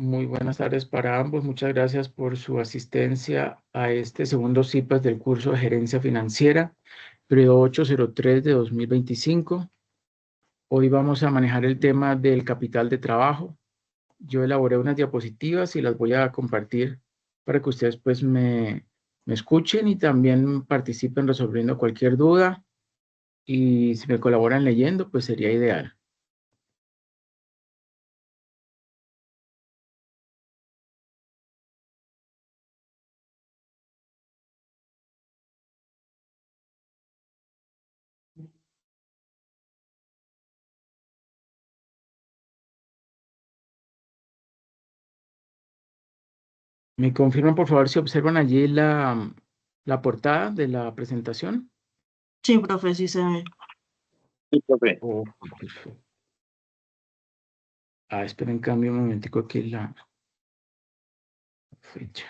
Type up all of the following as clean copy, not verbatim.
Muy buenas tardes para ambos. Muchas gracias por su asistencia a este segundo CIPAS del curso de Gerencia Financiera, periodo 803 de 2025. Hoy vamos a manejar el tema del capital de trabajo. Yo elaboré unas diapositivas y las voy a compartir para que ustedes pues me escuchen y también participen resolviendo cualquier duda. Y si me colaboran leyendo, pues sería ideal. ¿Me confirman, por favor, si observan allí la portada de la presentación? Sí, profe, sí se ve. Sí, profe. Oh, perfecto. Esperen, cambio un momentico aquí la fecha.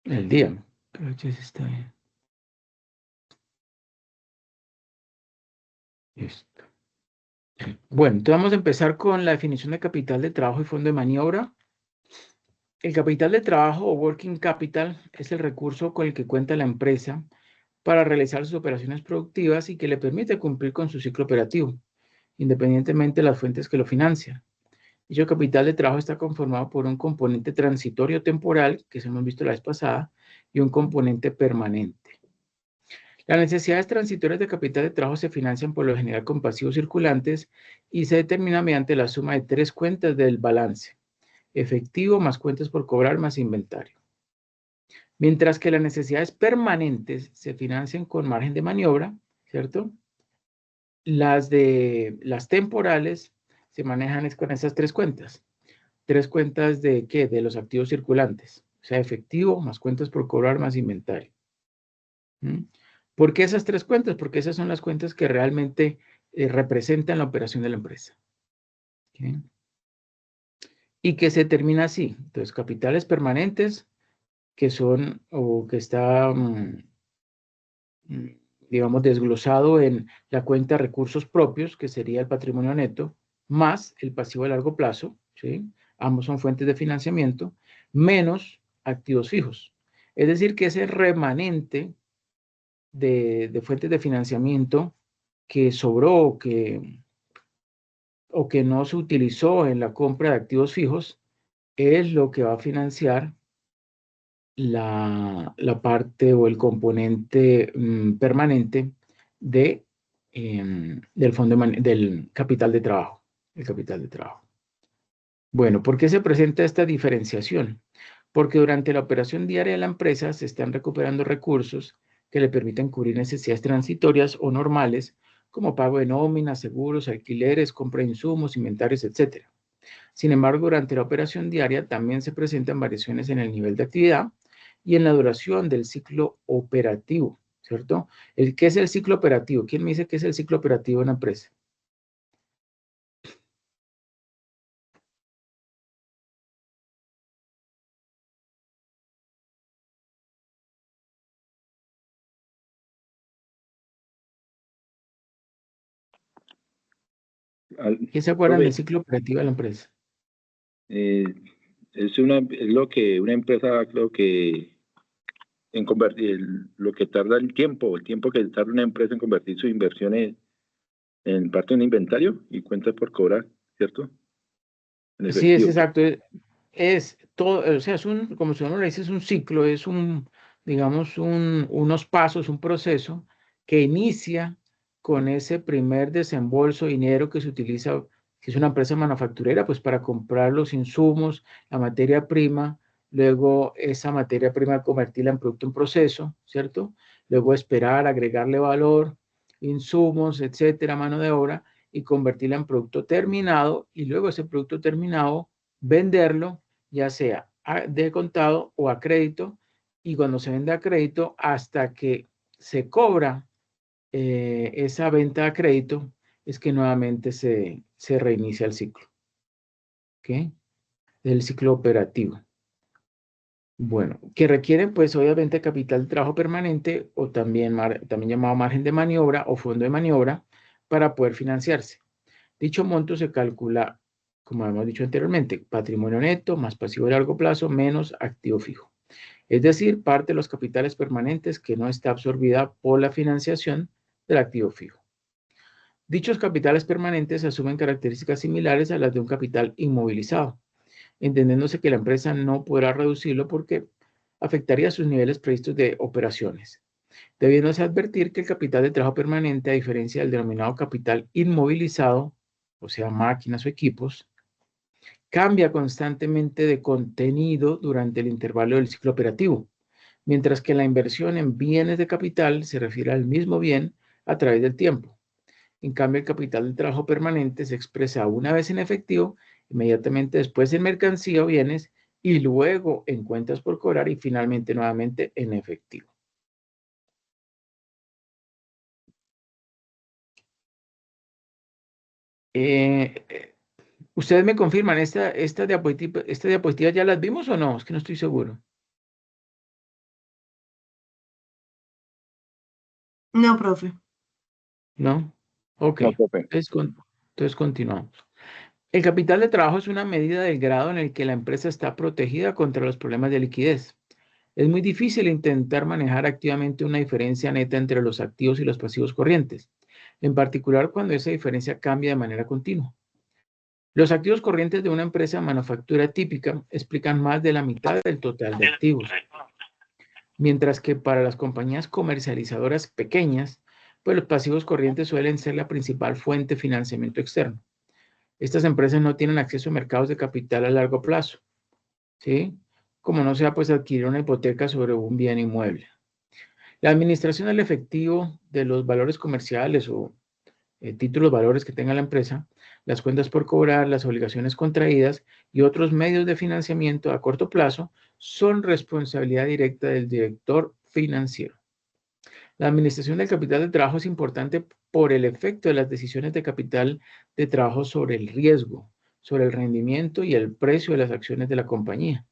El día. Creo que sí está bien. Listo. Bueno, entonces vamos a empezar con la definición de capital de trabajo y fondo de maniobra. El capital de trabajo o working capital es el recurso con el que cuenta la empresa para realizar sus operaciones productivas y que le permite cumplir con su ciclo operativo, independientemente de las fuentes que lo financian. Dicho capital de trabajo está conformado por un componente transitorio temporal, que se hemos visto la vez pasada, y un componente permanente. Las necesidades transitorias de capital de trabajo se financian por lo general con pasivos circulantes y se determina mediante la suma de tres cuentas del balance: efectivo más cuentas por cobrar más inventario. Mientras que las necesidades permanentes se financian con margen de maniobra, ¿cierto? Las temporales se manejan con esas tres cuentas. Tres cuentas de ¿qué? De los activos circulantes, o sea, efectivo más cuentas por cobrar más inventario. ¿Por qué esas tres cuentas? Porque esas son las cuentas que realmente representan la operación de la empresa. ¿Okay? Y que se termina así. Entonces, capitales permanentes que son o que está, digamos, desglosado en la cuenta recursos propios, que sería el patrimonio neto, más el pasivo a largo plazo, ¿sí? Ambos son fuentes de financiamiento, menos activos fijos. Es decir, que ese remanente de fuentes de financiamiento que sobró o que no se utilizó en la compra de activos fijos es lo que va a financiar la parte o el componente permanente del fondo del capital de trabajo. El capital de trabajo. Bueno, ¿por qué se presenta esta diferenciación? Porque durante la operación diaria de la empresa se están recuperando recursos que le permiten cubrir necesidades transitorias o normales, como pago de nóminas, seguros, alquileres, compra de insumos, inventarios, etc. Sin embargo, durante la operación diaria también se presentan variaciones en el nivel de actividad y en la duración del ciclo operativo, ¿cierto? ¿Qué es el ciclo operativo? ¿Quién me dice qué es el ciclo operativo de una empresa? ¿Quién se acuerdan del ciclo operativo de la empresa? Es lo que una empresa, creo que en convertir lo que tarda el tiempo que tarda una empresa en convertir sus inversiones en parte de un inventario y cuentas por cobrar, ¿cierto? En Sí, es efectivo. exacto. Es todo, o sea, como si uno le dice, es un ciclo, es digamos, unos pasos, un proceso que inicia con ese primer desembolso de dinero que se utiliza, si es una empresa manufacturera, pues para comprar los insumos, la materia prima, luego esa materia prima convertirla en producto en proceso, ¿cierto? Luego esperar, agregarle valor, insumos, etcétera, mano de obra, y convertirla en producto terminado, y luego ese producto terminado venderlo, ya sea de contado o a crédito, y cuando se vende a crédito, hasta que se cobra esa venta a crédito, es que nuevamente se reinicia el ciclo. ¿Ok? El ciclo operativo. Bueno, que requieren pues obviamente capital de trabajo permanente o también llamado margen de maniobra o fondo de maniobra para poder financiarse. Dicho monto se calcula, como hemos dicho anteriormente, patrimonio neto más pasivo de largo plazo menos activo fijo. Es decir, parte de los capitales permanentes que no está absorbida por la financiación del activo fijo. Dichos capitales permanentes asumen características similares a las de un capital inmovilizado, entendiéndose que la empresa no podrá reducirlo porque afectaría sus niveles previstos de operaciones. Debiéndose advertir que el capital de trabajo permanente, a diferencia del denominado capital inmovilizado, o sea, máquinas o equipos, cambia constantemente de contenido durante el intervalo del ciclo operativo, mientras que la inversión en bienes de capital se refiere al mismo bien a través del tiempo. En cambio, el capital de trabajo permanente se expresa una vez en efectivo, inmediatamente después en mercancía o bienes, y luego en cuentas por cobrar y finalmente nuevamente en efectivo. Ustedes me confirman, ¿esta diapositiva ya las vimos o no? Es que no estoy seguro. No, profe. ¿No? Ok. No, profe. Entonces continuamos. El capital de trabajo es una medida del grado en el que la empresa está protegida contra los problemas de liquidez. Es muy difícil intentar manejar activamente una diferencia neta entre los activos y los pasivos corrientes, en particular cuando esa diferencia cambia de manera continua. Los activos corrientes de una empresa de manufactura típica explican más de la mitad del total de activos, mientras que para las compañías comercializadoras pequeñas, pues los pasivos corrientes suelen ser la principal fuente de financiamiento externo. Estas empresas no tienen acceso a mercados de capital a largo plazo, ¿sí? Como no sea, pues adquirir una hipoteca sobre un bien inmueble. La administración del efectivo de los valores comerciales o títulos valores que tenga la empresa, las cuentas por cobrar, las obligaciones contraídas y otros medios de financiamiento a corto plazo son responsabilidad directa del director financiero. La administración del capital de trabajo es importante por el efecto de las decisiones de capital de trabajo sobre el riesgo, sobre el rendimiento y el precio de las acciones de la compañía.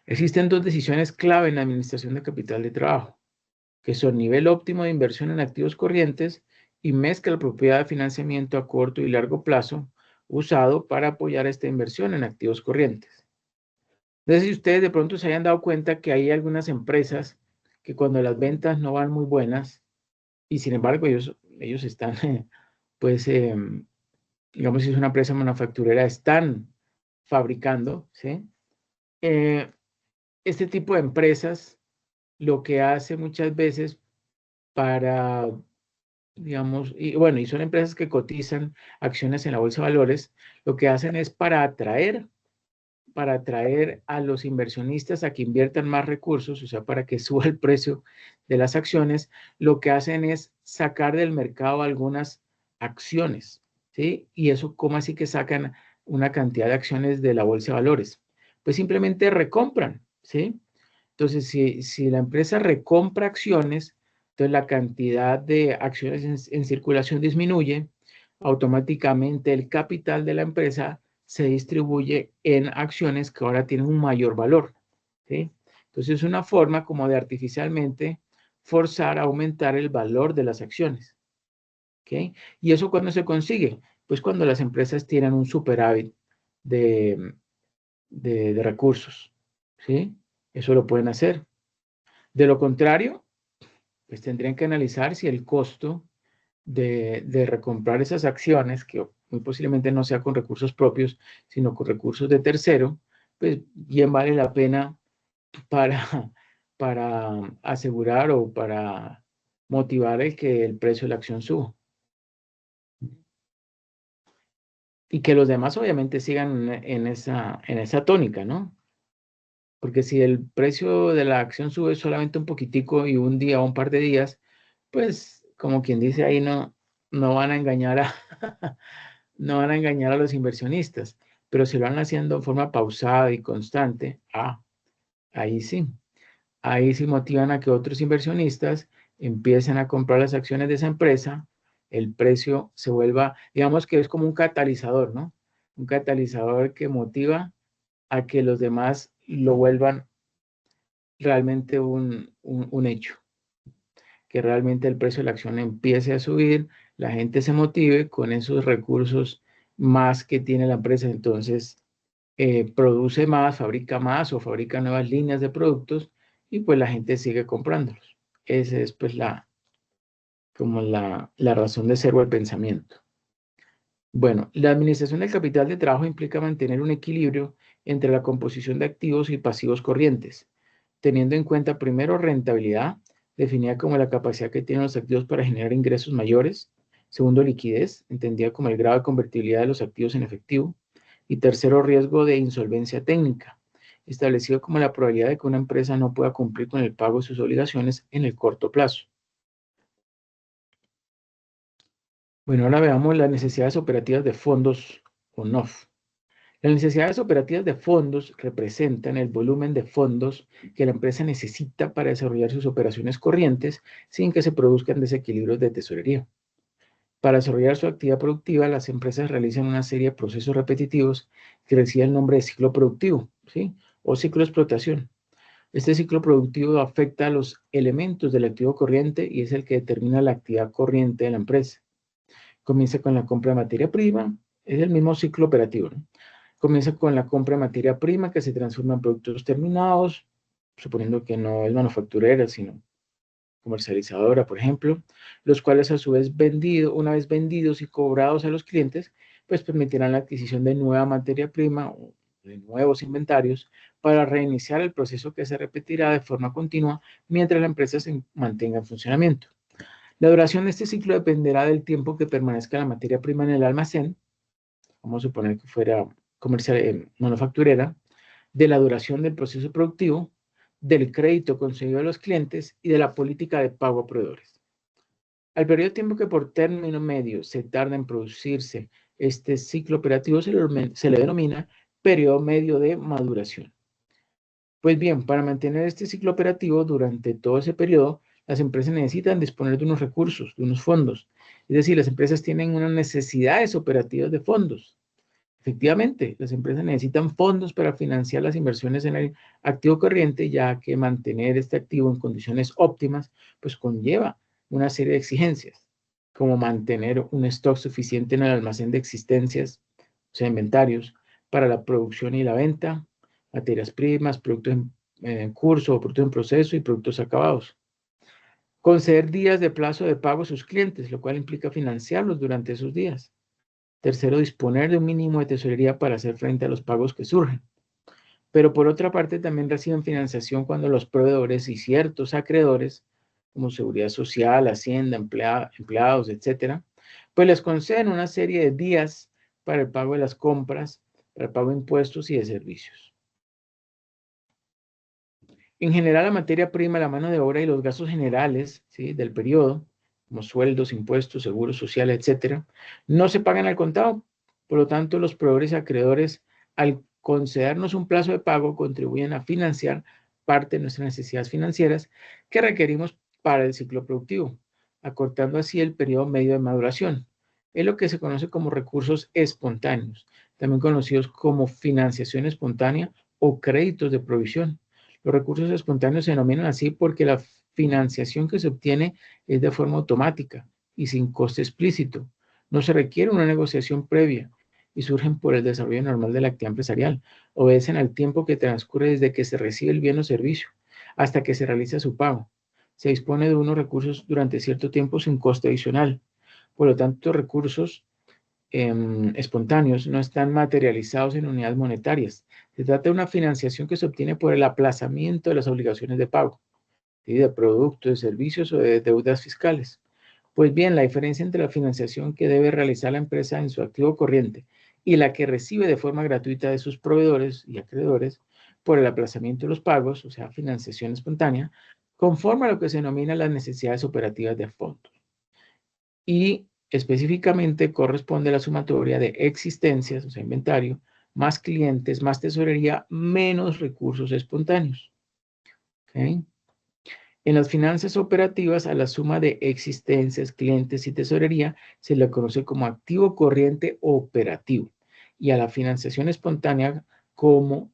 Existen dos decisiones clave en la administración de capital de trabajo, que son nivel óptimo de inversión en activos corrientes y mezcla la propiedad de financiamiento a corto y largo plazo usado para apoyar esta inversión en activos corrientes. Entonces, si ustedes de pronto se hayan dado cuenta que hay algunas empresas que cuando las ventas no van muy buenas y sin embargo ellos están, pues, digamos, si es una empresa manufacturera, están fabricando, ¿sí? Este tipo de empresas lo que hace muchas veces para, digamos, y bueno, y son empresas que cotizan acciones en la bolsa de valores, lo que hacen es para atraer a los inversionistas a que inviertan más recursos, o sea, para que suba el precio de las acciones, lo que hacen es sacar del mercado algunas acciones, ¿sí? Y eso, ¿cómo así que sacan una cantidad de acciones de la bolsa de valores? Pues simplemente recompran, ¿sí? Entonces, si la empresa recompra acciones, entonces la cantidad de acciones en circulación disminuye, automáticamente el capital de la empresa se distribuye en acciones que ahora tienen un mayor valor, ¿sí? Entonces es una forma como de artificialmente forzar a aumentar el valor de las acciones, ¿ok? ¿Y eso cuándo se consigue? Pues cuando las empresas tienen un superávit de, de recursos, ¿sí? Eso lo pueden hacer. De lo contrario, pues tendrían que analizar si el costo de recomprar esas acciones, que muy posiblemente no sea con recursos propios, sino con recursos de tercero, pues bien vale la pena para, para asegurar o para motivar el que el precio de la acción suba. Y que los demás obviamente sigan en esa tónica, ¿no? Porque si el precio de la acción sube solamente un poquitico y un día o un par de días, pues como quien dice ahí no van a engañar no van a engañar a los inversionistas, pero si lo van haciendo de forma pausada y constante, ahí sí motivan a que otros inversionistas empiecen a comprar las acciones de esa empresa, el precio se vuelva, digamos que es como un catalizador, ¿no? Un catalizador que motiva a que los demás lo vuelvan realmente un hecho. que realmente el precio de la acción empiece a subir, la gente se motive con esos recursos más que tiene la empresa, entonces produce más, fabrica más o fabrica nuevas líneas de productos y pues la gente sigue comprándolos. Esa es pues como la razón de ser o el pensamiento. Bueno, la administración del capital de trabajo implica mantener un equilibrio entre la composición de activos y pasivos corrientes, teniendo en cuenta primero rentabilidad, definida como la capacidad que tienen los activos para generar ingresos mayores, segundo liquidez, entendida como el grado de convertibilidad de los activos en efectivo, y tercero riesgo de insolvencia técnica, establecido como la probabilidad de que una empresa no pueda cumplir con el pago de sus obligaciones en el corto plazo. Bueno, ahora veamos las necesidades operativas de fondos o NOF. Las necesidades operativas de fondos representan el volumen de fondos que la empresa necesita para desarrollar sus operaciones corrientes sin que se produzcan desequilibrios de tesorería. Para desarrollar su actividad productiva, las empresas realizan una serie de procesos repetitivos que reciben el nombre de ciclo productivo, ¿sí? O ciclo de explotación. Este ciclo productivo afecta a los elementos del activo corriente y es el que determina la actividad corriente de la empresa. Comienza con la compra de materia prima, es el mismo ciclo operativo, ¿no? Comienza con la compra de materia prima que se transforma en productos terminados, suponiendo que no es manufacturera, sino comercializadora, por ejemplo, los cuales a su vez una vez vendidos y cobrados a los clientes, pues permitirán la adquisición de nueva materia prima o de nuevos inventarios para reiniciar el proceso que se repetirá de forma continua mientras la empresa se mantenga en funcionamiento. La duración de este ciclo dependerá del tiempo que permanezca la materia prima en el almacén, vamos a suponer que fuera comercial, manufacturera, de la duración del proceso productivo, del crédito concedido a los clientes y de la política de pago a proveedores. Al periodo de tiempo que por término medio se tarda en producirse este ciclo operativo se le denomina periodo medio de maduración. Pues bien, para mantener este ciclo operativo durante todo ese periodo, las empresas necesitan disponer de unos recursos, de unos fondos. Es decir, las empresas tienen unas necesidades operativas de fondos. Efectivamente, las empresas necesitan fondos para financiar las inversiones en el activo corriente, ya que mantener este activo en condiciones óptimas, pues conlleva una serie de exigencias, como mantener un stock suficiente en el almacén de existencias, o sea, inventarios, para la producción y la venta, materias primas, productos en curso o productos en proceso y productos acabados. Conceder días de plazo de pago a sus clientes, lo cual implica financiarlos durante esos días. Tercero, disponer de un mínimo de tesorería para hacer frente a los pagos que surgen. Pero por otra parte, también reciben financiación cuando los proveedores y ciertos acreedores, como Seguridad Social, Hacienda, empleados, etcétera, pues les conceden una serie de días para el pago de las compras, para el pago de impuestos y de servicios. En general, la materia prima, la mano de obra y los gastos generales, ¿sí?, del periodo, como sueldos, impuestos, seguros sociales, etcétera, no se pagan al contado. Por lo tanto, los proveedores y acreedores, al concedernos un plazo de pago, contribuyen a financiar parte de nuestras necesidades financieras que requerimos para el ciclo productivo, acortando así el periodo medio de maduración. Es lo que se conoce como recursos espontáneos, también conocidos como financiación espontánea o créditos de provisión. Los recursos espontáneos se denominan así porque la financiación que se obtiene es de forma automática y sin coste explícito. No se requiere una negociación previa y surgen por el desarrollo normal de la actividad empresarial. Obedecen al tiempo que transcurre desde que se recibe el bien o servicio hasta que se realiza su pago. Se dispone de unos recursos durante cierto tiempo sin coste adicional. Por lo tanto, recursos espontáneos no están materializados en unidades monetarias. Se trata de una financiación que se obtiene por el aplazamiento de las obligaciones de pago, ¿sí?, de productos, de servicios o de deudas fiscales. Pues bien, la diferencia entre la financiación que debe realizar la empresa en su activo corriente y la que recibe de forma gratuita de sus proveedores y acreedores por el aplazamiento de los pagos, o sea, financiación espontánea, conforma a lo que se denomina las necesidades operativas de fondos. Y específicamente corresponde a la sumatoria de existencias, o sea, inventario, más clientes, más tesorería, menos recursos espontáneos. ¿Okay? En las finanzas operativas, a la suma de existencias, clientes y tesorería se le conoce como activo corriente operativo y a la financiación espontánea como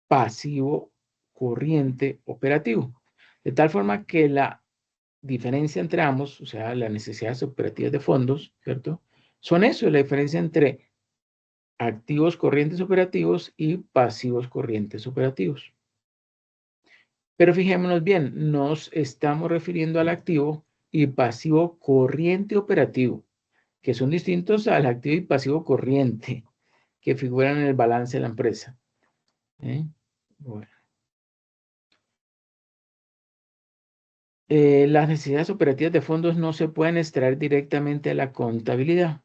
pasivo corriente operativo. De tal forma que la diferencia entre ambos, o sea, las necesidades operativas de fondos, ¿cierto? Son eso, la diferencia entre activos corrientes operativos y pasivos corrientes operativos. Pero fijémonos bien, nos estamos refiriendo al activo y pasivo corriente operativo, que son distintos al activo y pasivo corriente que figuran en el balance de la empresa. Bueno. Las necesidades operativas de fondos no se pueden extraer directamente de la contabilidad.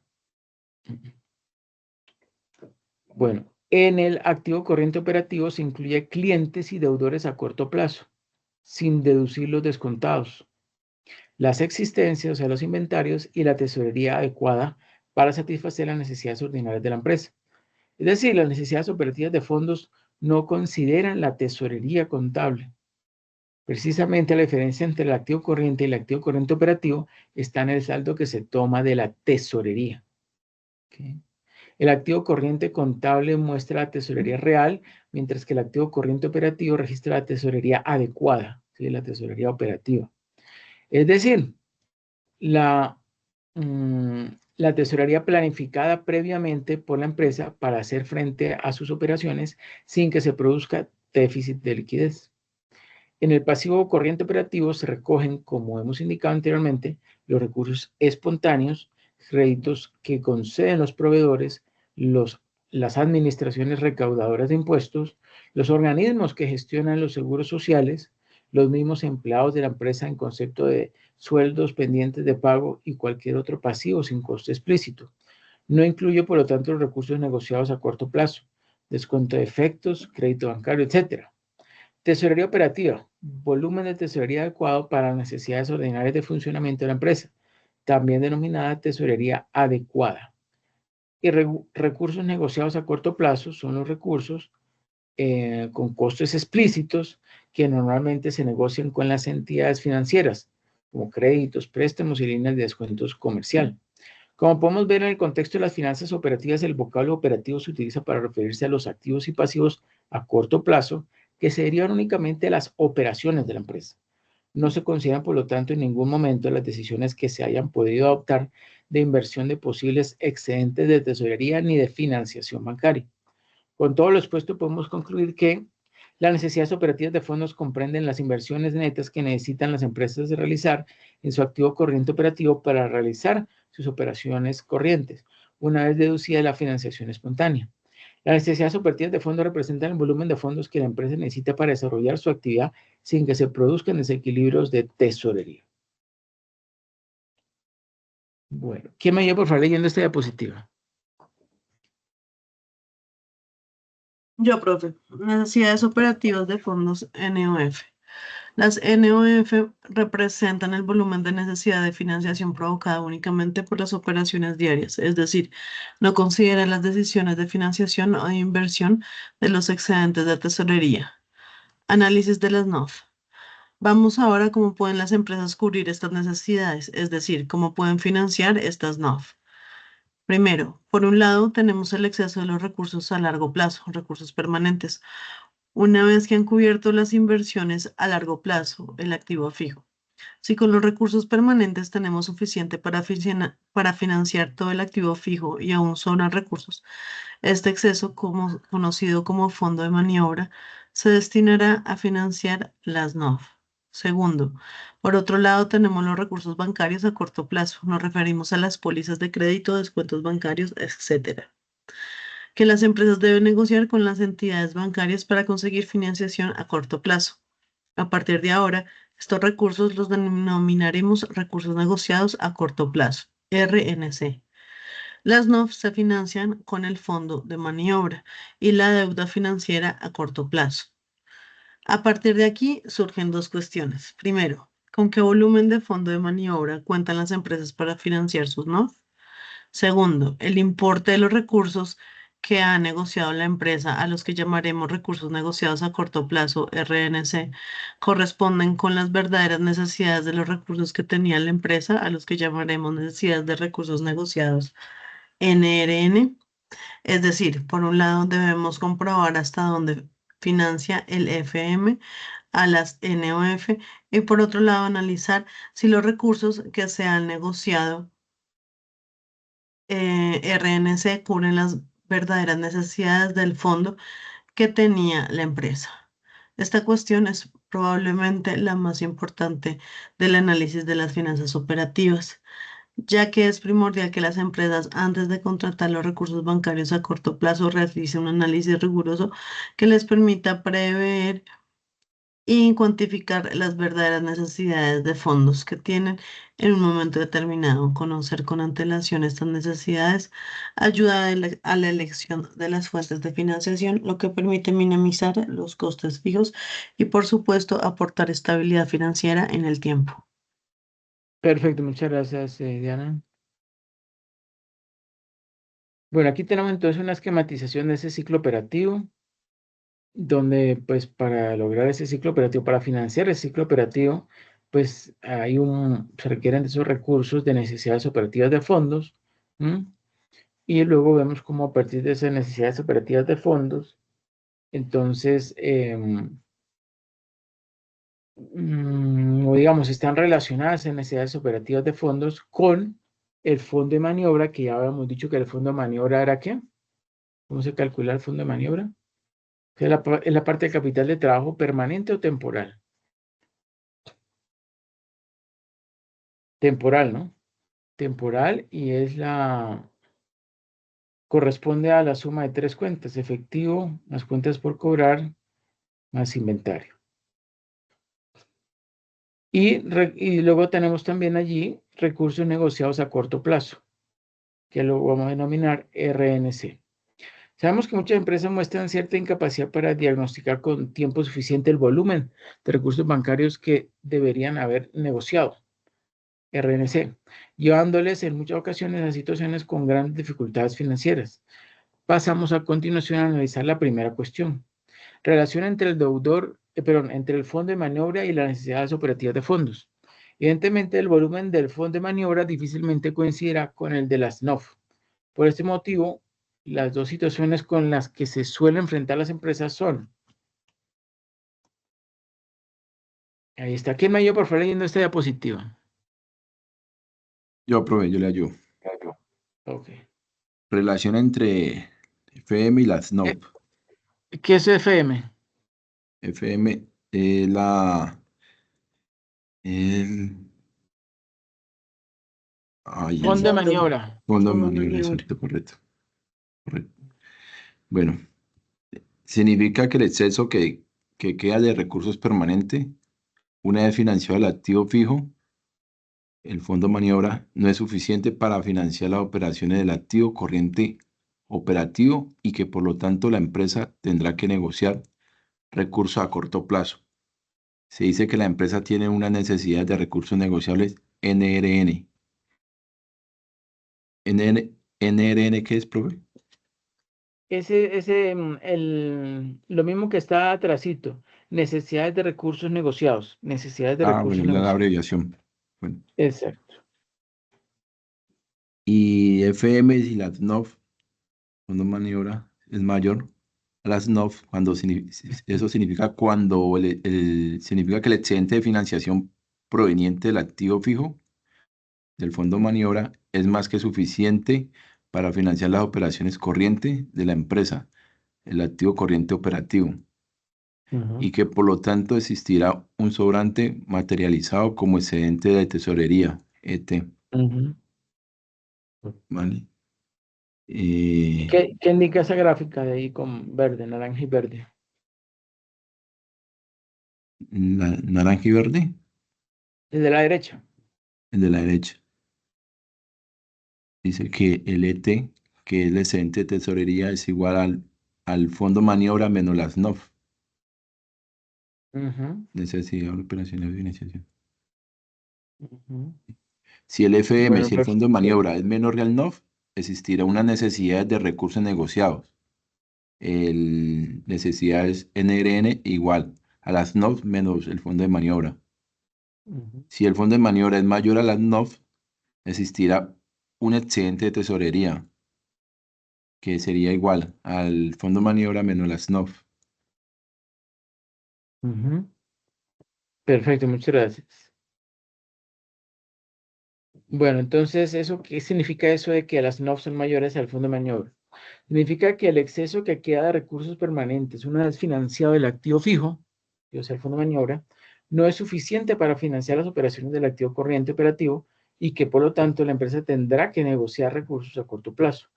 Bueno, en el activo corriente operativo se incluye clientes y deudores a corto plazo, sin deducir los descontados, las existencias, o sea, los inventarios y la tesorería adecuada para satisfacer las necesidades ordinarias de la empresa. Es decir, las necesidades operativas de fondos no consideran la tesorería contable. Precisamente la diferencia entre el activo corriente y el activo corriente operativo está en el saldo que se toma de la tesorería. ¿Okay? El activo corriente contable muestra la tesorería real, mientras que el activo corriente operativo registra la tesorería adecuada, ¿sí? La tesorería operativa. Es decir, la tesorería planificada previamente por la empresa para hacer frente a sus operaciones sin que se produzca déficit de liquidez. En el pasivo corriente operativo se recogen, como hemos indicado anteriormente, los recursos espontáneos, créditos que conceden los proveedores, las administraciones recaudadoras de impuestos, los organismos que gestionan los seguros sociales, los mismos empleados de la empresa en concepto de sueldos pendientes de pago y cualquier otro pasivo sin costo explícito. No incluye, por lo tanto, los recursos negociados a corto plazo, descuento de efectos, crédito bancario, etc. Tesorería operativa, volumen de tesorería adecuado para las necesidades ordinarias de funcionamiento de la empresa, también denominada tesorería adecuada. Y recursos negociados a corto plazo son los recursos con costos explícitos que normalmente se negocian con las entidades financieras, como créditos, préstamos y líneas de descuentos comercial. Como podemos ver en el contexto de las finanzas operativas, el vocablo operativo se utiliza para referirse a los activos y pasivos a corto plazo que se derivan únicamente de las operaciones de la empresa. No se consideran, por lo tanto, en ningún momento las decisiones que se hayan podido adoptar de inversión de posibles excedentes de tesorería ni de financiación bancaria. Con todo lo expuesto, podemos concluir que las necesidades operativas de fondos comprenden las inversiones netas que necesitan las empresas de realizar en su activo corriente operativo para realizar sus operaciones corrientes, una vez deducida la financiación espontánea. Las necesidades operativas de fondos representan el volumen de fondos que la empresa necesita para desarrollar su actividad sin que se produzcan desequilibrios de tesorería. Bueno, ¿quién me ayuda por favor leyendo esta diapositiva? Yo, profe. Necesidades operativas de fondos NOF. Las NOF representan el volumen de necesidad de financiación provocada únicamente por las operaciones diarias, es decir, no consideran las decisiones de financiación o de inversión de los excedentes de tesorería. Análisis de las NOF. Vamos ahora a cómo pueden las empresas cubrir estas necesidades, es decir, cómo pueden financiar estas NOF. Primero, por un lado, tenemos el exceso de los recursos a largo plazo, recursos permanentes. Una vez que han cubierto las inversiones a largo plazo, el activo fijo. Si con los recursos permanentes tenemos suficiente para financiar todo el activo fijo y aún sobran recursos, este exceso, conocido como fondo de maniobra, se destinará a financiar las NOF. Segundo, por otro lado, tenemos los recursos bancarios a corto plazo. Nos referimos a las pólizas de crédito, descuentos bancarios, etc., que las empresas deben negociar con las entidades bancarias para conseguir financiación a corto plazo. A partir de ahora, estos recursos los denominaremos recursos negociados a corto plazo, RNC. Las NOF se financian con el fondo de maniobra y la deuda financiera a corto plazo. A partir de aquí surgen dos cuestiones. Primero, ¿con qué volumen de fondo de maniobra cuentan las empresas para financiar sus NOF? Segundo, el importe de los recursos que ha negociado la empresa, a los que llamaremos recursos negociados a corto plazo, RNC, corresponden con las verdaderas necesidades de los recursos que tenía la empresa, a los que llamaremos necesidades de recursos negociados, NRN. Es decir, por un lado debemos comprobar hasta dónde financia el FM a las NOF Y por otro lado, analizar si los recursos que se han negociado RNC cubren las verdaderas necesidades del fondo que tenía la empresa. Esta cuestión es probablemente la más importante del análisis de las finanzas operativas, ya que es primordial que las empresas, antes de contratar los recursos bancarios a corto plazo, realicen un análisis riguroso que les permita prever y cuantificar las verdaderas necesidades de fondos que tienen en un momento determinado. Conocer con antelación estas necesidades ayuda a la elección de las fuentes de financiación, lo que permite minimizar los costes fijos y, por supuesto, aportar estabilidad financiera en el tiempo. Perfecto, muchas gracias, Diana. Bueno, aquí tenemos entonces una esquematización de ese ciclo operativo, donde pues para lograr ese ciclo operativo, para financiar el ciclo operativo, pues se requieren de esos recursos de necesidades operativas de fondos, ¿m? Y luego vemos cómo a partir de esas necesidades operativas de fondos, entonces, o digamos, están relacionadas en necesidades operativas de fondos con el fondo de maniobra, que ya habíamos dicho que el fondo de maniobra era ¿qué? ¿Cómo se calcula el fondo de maniobra? Es la parte del capital de trabajo permanente o temporal. Temporal, ¿no? Temporal y corresponde a la suma de tres cuentas: efectivo, más cuentas por cobrar, más inventario. Y luego tenemos también allí recursos negociados a corto plazo, que lo vamos a denominar RNC. Sabemos que muchas empresas muestran cierta incapacidad para diagnosticar con tiempo suficiente el volumen de recursos bancarios que deberían haber negociado, RNC, llevándoles en muchas ocasiones a situaciones con grandes dificultades financieras. Pasamos a continuación a analizar la primera cuestión: relación entre el deudor, entre el fondo de maniobra y las necesidades operativas de fondos. Evidentemente, el volumen del fondo de maniobra difícilmente coincidirá con el de las NOF. Por este motivo, las dos situaciones con las que se suelen enfrentar las empresas son. Ahí está. ¿Quién me ayuda, por favor, leyendo esta diapositiva? Yo aprobé, yo le ayudo. Ok. Relación entre FM y las NOP. ¿Qué es FM? FM es Fondo de maniobra. Fondo de maniobra, exacto, correcto. Bueno, significa que el exceso que queda de recursos permanente, una vez financiado el activo fijo, el fondo de maniobra, no es suficiente para financiar las operaciones del activo corriente operativo y que por lo tanto la empresa tendrá que negociar recursos a corto plazo. Se dice que la empresa tiene una necesidad de recursos negociables NRN. ¿NRN qué es, profe? Lo mismo que está atrasito. Necesidades de recursos negociados. Necesidades de recursos Bueno, la negociados. abreviación. Bueno. Exacto. Y FM, si la NOF, cuando maniobra, es mayor a las NOF, eso significa significa que el excedente de financiación proveniente del activo fijo del fondo maniobra es más que suficiente para financiar las operaciones corrientes de la empresa, el activo corriente operativo, y que por lo tanto existirá un sobrante materializado como excedente de tesorería, ET. ¿Vale? ¿Qué indica esa gráfica de ahí con verde, naranja y verde? Naranja y verde, El de la derecha. el de la derecha. Dice que el ET, que es el excedente de tesorería, es igual al fondo maniobra menos las NOF. Necesidad de operaciones de financiación. Si el FM, Bueno, si el fondo de maniobra es menor que el NOF, existirá una necesidad de recursos negociados. Necesidades NRN igual a las NOF menos el fondo de maniobra. Si el fondo de maniobra es mayor a las NOF, existirá un excedente de tesorería, que sería igual al fondo de maniobra menos las NOF. Perfecto, muchas gracias. Bueno, entonces, ¿qué significa eso de que las NOF son mayores al fondo de maniobra? Significa que el exceso que queda de recursos permanentes, una vez financiado el activo fijo, o sea, el fondo de maniobra, no es suficiente para financiar las operaciones del activo corriente operativo y que, por lo tanto, la empresa tendrá que negociar recursos a corto plazo.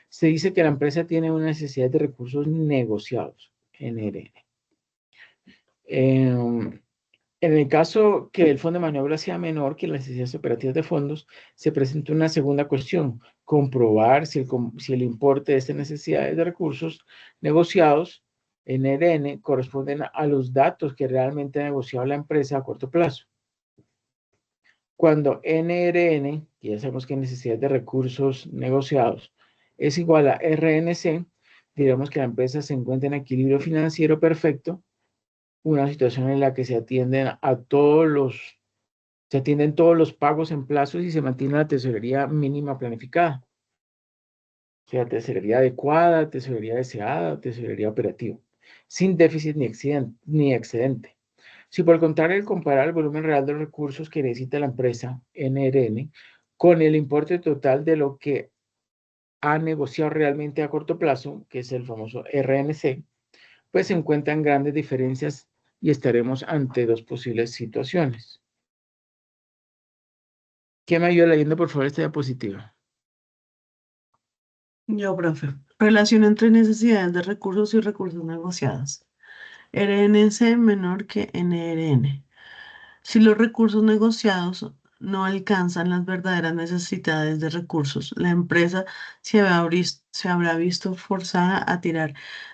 Se dice que la empresa tiene una necesidad de recursos negociados, NRN. En el caso que el fondo de maniobra sea menor que las necesidades operativas de fondos, se presenta una segunda cuestión: comprobar si el importe de estas necesidades de recursos negociados, NRN, corresponden a los datos que realmente ha negociado la empresa a corto plazo. Cuando NRN, que ya sabemos que es necesidad de recursos negociados, es igual a RNC, diremos que la empresa se encuentra en equilibrio financiero perfecto, una situación en la que se atienden todos los pagos en plazos y se mantiene la tesorería mínima planificada. O sea, tesorería adecuada, tesorería deseada, tesorería operativa, sin déficit ni excedente. Si por el contrario, al comparar el volumen real de los recursos que necesita la empresa, NRN, con el importe total de lo que ha negociado realmente a corto plazo, que es el famoso RNC, pues se encuentran grandes diferencias y estaremos ante dos posibles situaciones. ¿Quién me ayuda leyendo, por favor, esta diapositiva? Yo, profe. Relación entre necesidades de recursos y recursos negociados. RNC menor que NRN. Si los recursos negociados no alcanzan las verdaderas necesidades de recursos, la empresa se habrá visto forzada a tirar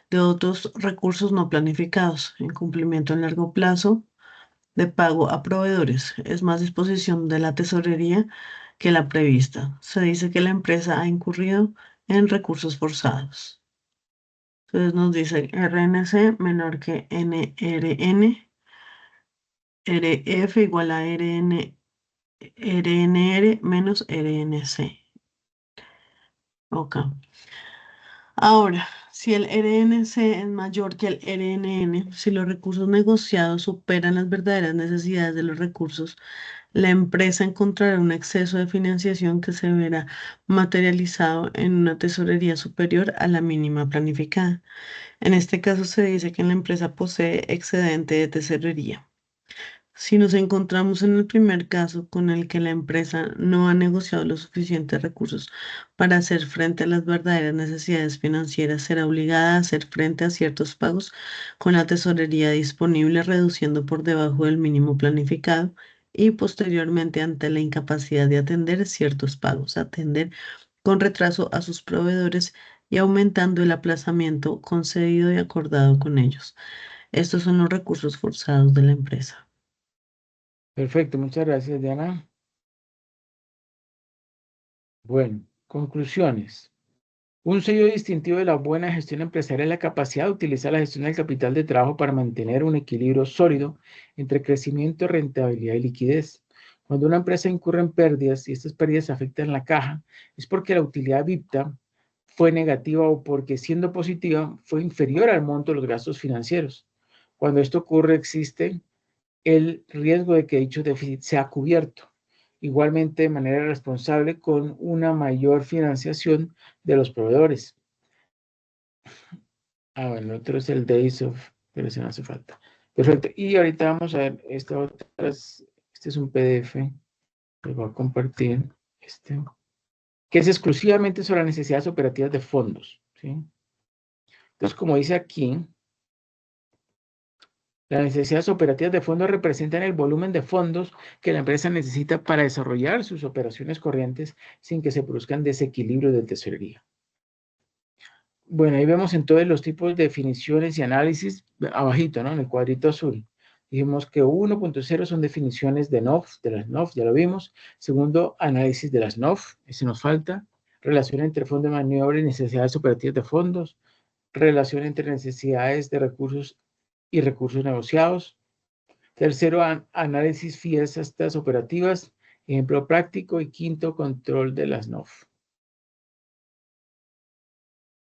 de otros recursos no planificados, incumplimiento en largo plazo de pago a proveedores. Es más disposición de la tesorería que la prevista. Se dice que la empresa ha incurrido en recursos forzados. Entonces nos dice RNC menor que NRN, RF igual a RNR menos RNC. Ok. Ahora, si el RNC es mayor que el RNN, si los recursos negociados superan las verdaderas necesidades de los recursos, la empresa encontrará un exceso de financiación que se verá materializado en una tesorería superior a la mínima planificada. En este caso se dice que la empresa posee excedente de tesorería. Si nos encontramos en el primer caso con el que la empresa no ha negociado los suficientes recursos para hacer frente a las verdaderas necesidades financieras, será obligada a hacer frente a ciertos pagos con la tesorería disponible, reduciendo por debajo del mínimo planificado y posteriormente, ante la incapacidad de atender ciertos pagos, atender con retraso a sus proveedores y aumentando el aplazamiento concedido y acordado con ellos. Estos son los recursos forzados de la empresa. Perfecto, muchas gracias, Diana. Bueno, conclusiones. Un sello distintivo de la buena gestión empresarial es la capacidad de utilizar la gestión del capital de trabajo para mantener un equilibrio sólido entre crecimiento, rentabilidad y liquidez. Cuando una empresa incurre en pérdidas y estas pérdidas afectan la caja, es porque la utilidad EBITDA fue negativa o porque, siendo positiva, fue inferior al monto de los gastos financieros. Cuando esto ocurre, existe el riesgo de que dicho déficit sea cubierto, igualmente de manera responsable, con una mayor financiación de los proveedores. Bueno, el otro es el Days of, pero ese no hace falta. Perfecto. Y ahorita vamos a ver este es un PDF, que voy a compartir, que es exclusivamente sobre las necesidades operativas de fondos, ¿sí? Entonces, como dice aquí, las necesidades operativas de fondos representan el volumen de fondos que la empresa necesita para desarrollar sus operaciones corrientes sin que se produzcan desequilibrios de tesorería. Bueno, ahí vemos entonces los tipos de definiciones y análisis abajito, ¿no? En el cuadrito azul. Dijimos que 1.0 son definiciones de NOF, de las NOF, ya lo vimos. Segundo, análisis de las NOF, ese nos falta. Relación entre fondo de maniobra y necesidades operativas de fondos. Relación entre necesidades de recursos y recursos negociados. Tercero, análisis fiestas operativas, ejemplo práctico. Y quinto, control de las NOF.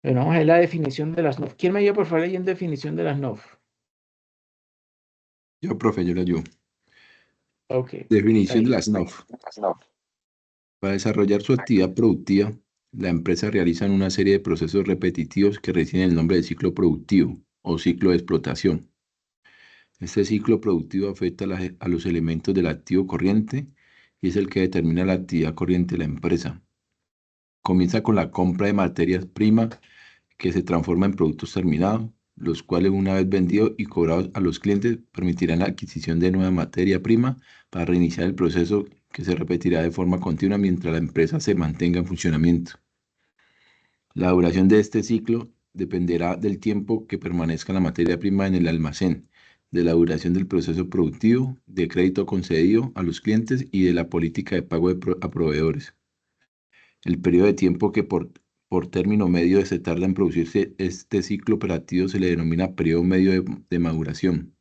Bueno, vamos a ver la definición de las NOF. ¿Quién me ayuda, por favor, leyendo definición de las NOF? Yo, profe, yo le ayudo. Ok. Definición de Ahí. las NOF. Para desarrollar su actividad productiva, la empresa realiza una serie de procesos repetitivos que reciben el nombre de ciclo productivo o ciclo de explotación. Este ciclo productivo afecta a los elementos del activo corriente y es el que determina la actividad corriente de la empresa. Comienza con la compra de materias primas que se transforman en productos terminados, los cuales una vez vendidos y cobrados a los clientes permitirán la adquisición de nueva materia prima para reiniciar el proceso que se repetirá de forma continua mientras la empresa se mantenga en funcionamiento. La duración de este ciclo dependerá del tiempo que permanezca la materia prima en el almacén, de la duración del proceso productivo, de crédito concedido a los clientes y de la política de pago a proveedores. El periodo de tiempo que por término medio se tarda en producirse este ciclo operativo se le denomina periodo medio de maduración.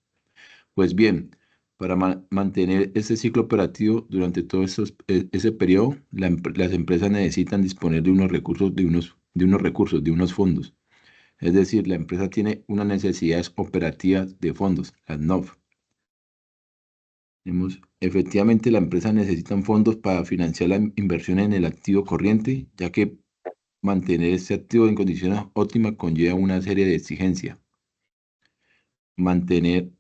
Pues bien, para mantener este ciclo operativo durante todo ese periodo, las empresas necesitan disponer de unos recursos, de unos fondos. Es decir, la empresa tiene unas necesidades operativas de fondos, las NOF. Efectivamente, la empresa necesita fondos para financiar la inversión en el activo corriente, ya que mantener este activo en condiciones óptimas conlleva una serie de exigencias. Mantener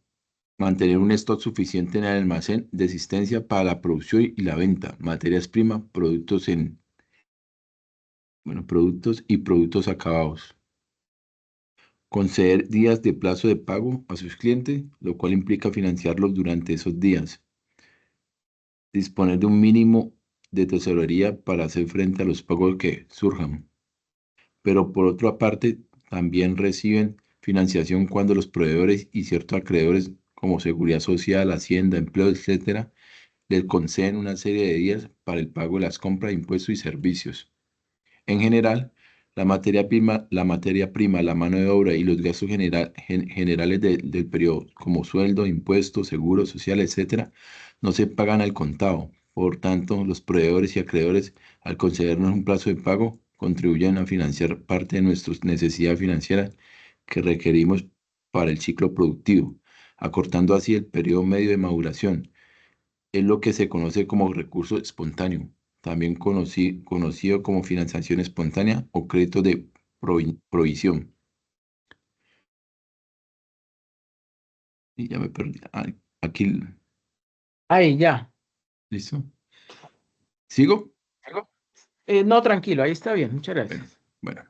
un stock suficiente en el almacén de existencia para la producción y la venta, materias primas, productos y productos acabados. Conceder días de plazo de pago a sus clientes, lo cual implica financiarlos durante esos días. Disponer de un mínimo de tesorería para hacer frente a los pagos que surjan. Pero por otra parte, también reciben financiación cuando los proveedores y ciertos acreedores como Seguridad Social, Hacienda, Empleo, etcétera, les conceden una serie de días para el pago de las compras, impuestos y servicios. En general, la materia prima, la mano de obra y los gastos generales del periodo, como sueldo, impuestos, seguros sociales, etcétera, no se pagan al contado. Por tanto, los proveedores y acreedores, al concedernos un plazo de pago, contribuyen a financiar parte de nuestras necesidades financieras que requerimos para el ciclo productivo, acortando así el periodo medio de maduración. Es lo que se conoce como recurso espontáneo, también conocido como financiación espontánea o crédito de provisión. Y ya me perdí. Aquí, Ahí, ya. ¿listo? ¿Sigo? No, tranquilo, ahí está bien, muchas gracias. Bueno.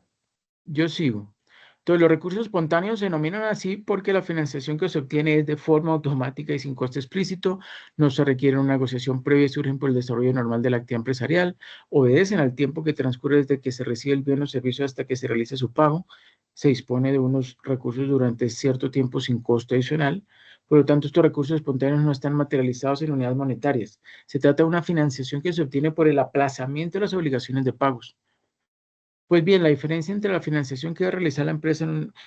Yo sigo. Entonces, los recursos espontáneos se denominan así porque la financiación que se obtiene es de forma automática y sin coste explícito, no se requiere una negociación previa y surgen por el desarrollo normal de la actividad empresarial, obedecen al tiempo que transcurre desde que se recibe el bien o servicio hasta que se realice su pago, se dispone de unos recursos durante cierto tiempo sin costo adicional. Por lo tanto, estos recursos espontáneos no están materializados en unidades monetarias. Se trata de una financiación que se obtiene por el aplazamiento de las obligaciones de pagos. Pues bien, la diferencia entre la financiación que va a realizar la empresa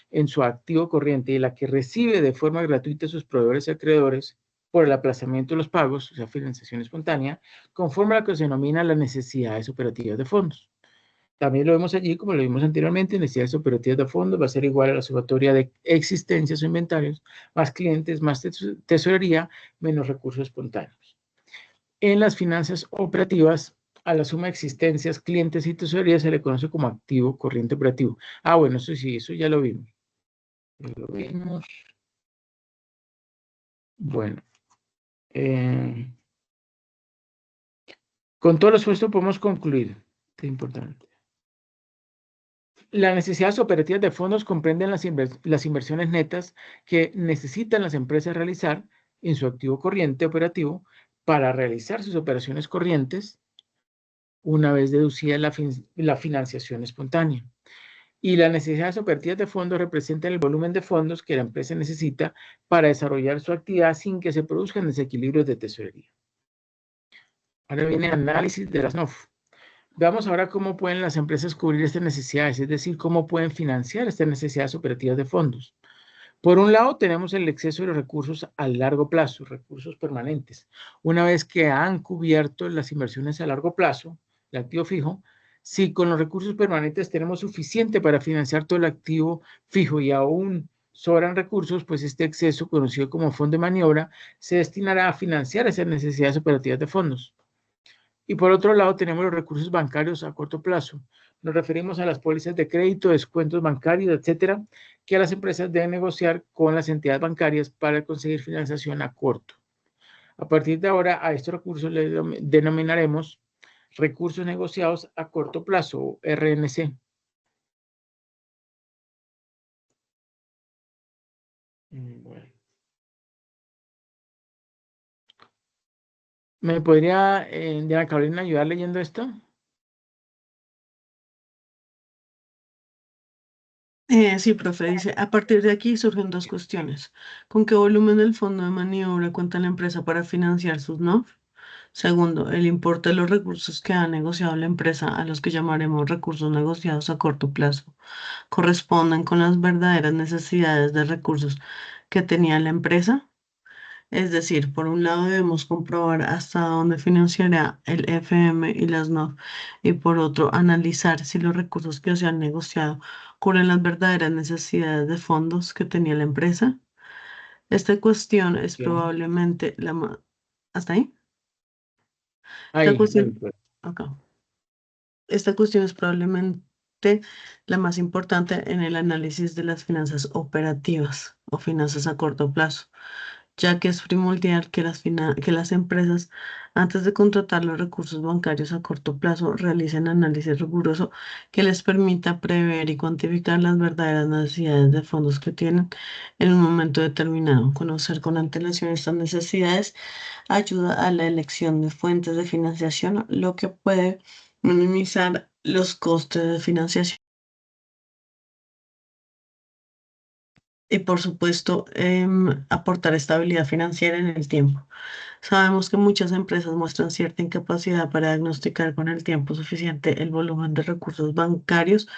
en su activo corriente y la que recibe de forma gratuita a sus proveedores y acreedores por el aplazamiento de los pagos, o sea, financiación espontánea, conforme a lo que se denomina las necesidades operativas de fondos. También lo vemos allí, como lo vimos anteriormente, necesidades operativas de fondos va a ser igual a la sumatoria de existencias o inventarios, más clientes, más tesorería, menos recursos espontáneos. En las finanzas operativas, a la suma de existencias, clientes y tesorería se le conoce como activo corriente operativo. Ah, bueno, eso sí, eso ya lo vimos. Lo vimos. Bueno. Con todo lo expuesto podemos concluir. Es importante. Las necesidades operativas de fondos comprenden las inversiones netas que necesitan las empresas realizar en su activo corriente operativo para realizar sus operaciones corrientes una vez deducida la financiación espontánea. Y las necesidades operativas de fondos representan el volumen de fondos que la empresa necesita para desarrollar su actividad sin que se produzcan desequilibrios de tesorería. Ahora viene el análisis de las NOF. Veamos ahora cómo pueden las empresas cubrir estas necesidades, es decir, cómo pueden financiar estas necesidades operativas de fondos. Por un lado, tenemos el exceso de recursos a largo plazo, recursos permanentes. Una vez que han cubierto las inversiones a largo plazo, el activo fijo, si con los recursos permanentes tenemos suficiente para financiar todo el activo fijo y aún sobran recursos, pues este exceso, conocido como fondo de maniobra, se destinará a financiar esas necesidades operativas de fondos. Y por otro lado, tenemos los recursos bancarios a corto plazo. Nos referimos a las pólizas de crédito, descuentos bancarios, etcétera, que las empresas deben negociar con las entidades bancarias para conseguir financiación a corto. A partir de ahora, a estos recursos les denominaremos recursos negociados a corto plazo, RNC. Bueno. ¿Me podría, Diana Carolina, ayudar leyendo esto? Sí, profe, dice, a partir de aquí surgen dos cuestiones. ¿Con qué volumen del fondo de maniobra cuenta la empresa para financiar sus NOF? Segundo, el importe de los recursos que ha negociado la empresa, a los que llamaremos recursos negociados a corto plazo, corresponden con las verdaderas necesidades de recursos que tenía la empresa. Es decir, por un lado debemos comprobar hasta dónde financiará el FM y las NOF, y por otro, analizar si los recursos que se han negociado cubren las verdaderas necesidades de fondos que tenía la empresa. Esta cuestión es probablemente la más... ¿Hasta ahí? Esta cuestión... acá. Esta cuestión es probablemente la más importante en el análisis de las finanzas operativas o finanzas a corto plazo, ya que es primordial que las empresas, antes de contratar los recursos bancarios a corto plazo, realicen análisis riguroso que les permita prever y cuantificar las verdaderas necesidades de fondos que tienen en un momento determinado. Conocer con antelación estas necesidades ayuda a la elección de fuentes de financiación, lo que puede minimizar los costes de financiación. Y por supuesto, aportar estabilidad financiera en el tiempo. Sabemos que muchas empresas muestran cierta incapacidad para diagnosticar con el tiempo suficiente el volumen de recursos bancarios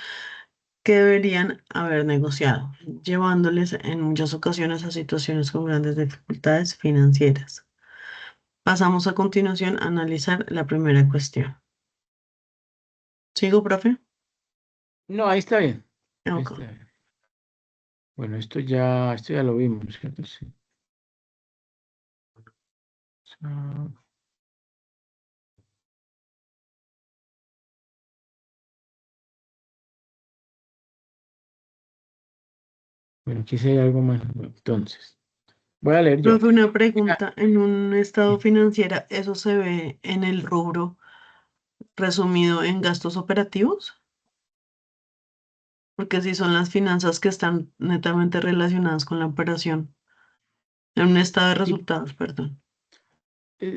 que deberían haber negociado, llevándoles en muchas ocasiones a situaciones con grandes dificultades financieras. Pasamos a continuación a analizar la primera cuestión. ¿Sigo, profe? No, ahí está bien. Ahí Ok. está bien. Bueno, esto ya lo vimos, ¿cierto? Sí. Bueno, aquí sí hay algo más. Entonces, voy a leer yo. Profe, una pregunta. En un estado financiero, ¿eso se ve en el rubro resumido en gastos operativos? Porque si son las finanzas que están netamente relacionadas con la operación. En un estado de resultados, perdón.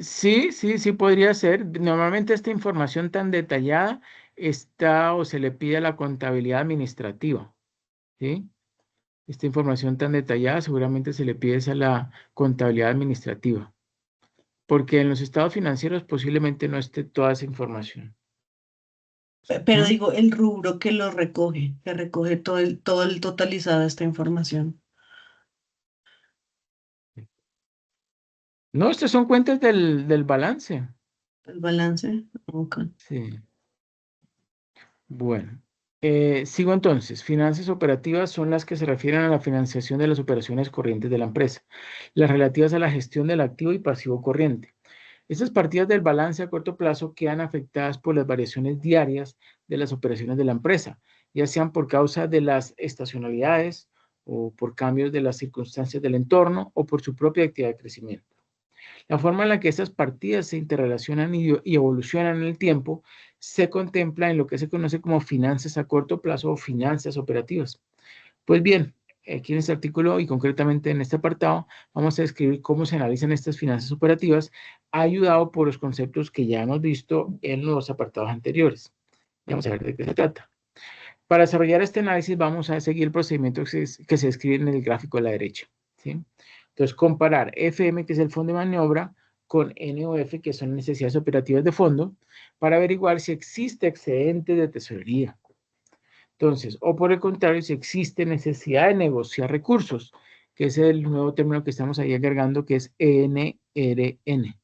Sí podría ser. Normalmente esta información tan detallada está o se le pide a la contabilidad administrativa, ¿sí? Esta información tan detallada seguramente se le pide a la contabilidad administrativa, porque en los estados financieros posiblemente no esté toda esa información. Pero ¿Mm? digo, el rubro que recoge todo el totalizado de esta información. No, estas son cuentas del balance. El balance. Ok. Sí. Bueno, sigo entonces. Finanzas operativas son las que se refieren a la financiación de las operaciones corrientes de la empresa, las relativas a la gestión del activo y pasivo corriente. Estas partidas del balance a corto plazo quedan afectadas por las variaciones diarias de las operaciones de la empresa, ya sean por causa de las estacionalidades o por cambios de las circunstancias del entorno o por su propia actividad de crecimiento. La forma en la que estas partidas se interrelacionan y evolucionan en el tiempo se contempla en lo que se conoce como finanzas a corto plazo o finanzas operativas. Pues bien, aquí en este artículo y concretamente en este apartado vamos a describir cómo se analizan estas finanzas operativas ayudado por los conceptos que ya hemos visto en los apartados anteriores. Vamos a ver de qué se trata. Para desarrollar este análisis vamos a seguir el procedimiento que se describe en el gráfico a la derecha, ¿sí? Entonces, comparar FM, que es el fondo de maniobra, con NOF, que son necesidades operativas de fondo, para averiguar si existe excedente de tesorería. Entonces, o por el contrario, si existe necesidad de negociar recursos, que es el nuevo término que estamos ahí agregando, que es NRN.